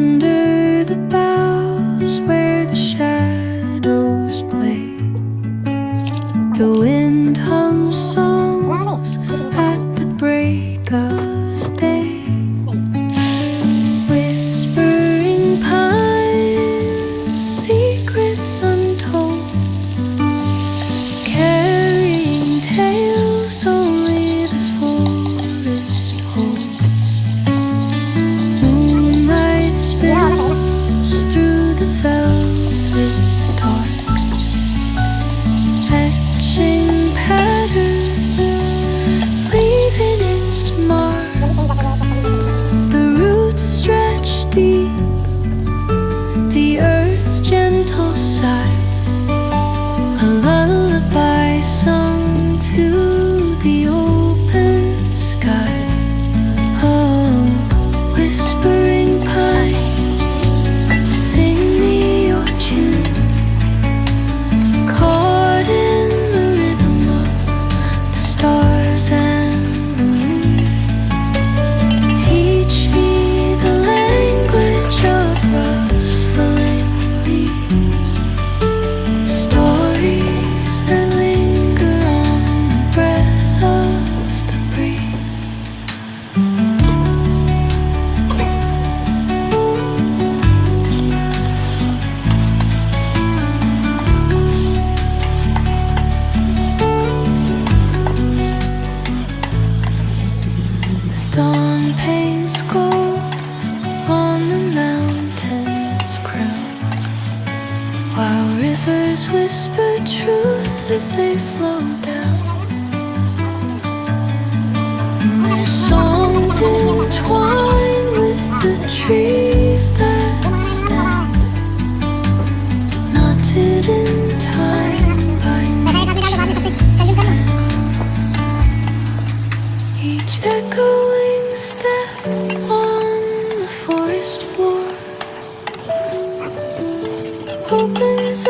Under the boughs where the shadows play, the wind hums songs at the break of day. Whispering pines, secrets untold, carrying tales only the forest holds. Moonlight spills through the velvet dark, etching patterns, leaving its mark. The roots stretch deep, the earth's gentle sigh, a lullaby sung to the open sky. Oh, whispering pines, sing me your tune, caught in the rhythm of the stars and the moon. Teach me the language of rustling leaves, stories that linger on the breath of the breeze. Dawn paints gold on the mountain's crown, while rivers whisper truth as they flow down. Their songs entwine with the trees that stand, knotted in time by nature's hand. Each echoing step on the forest floor opens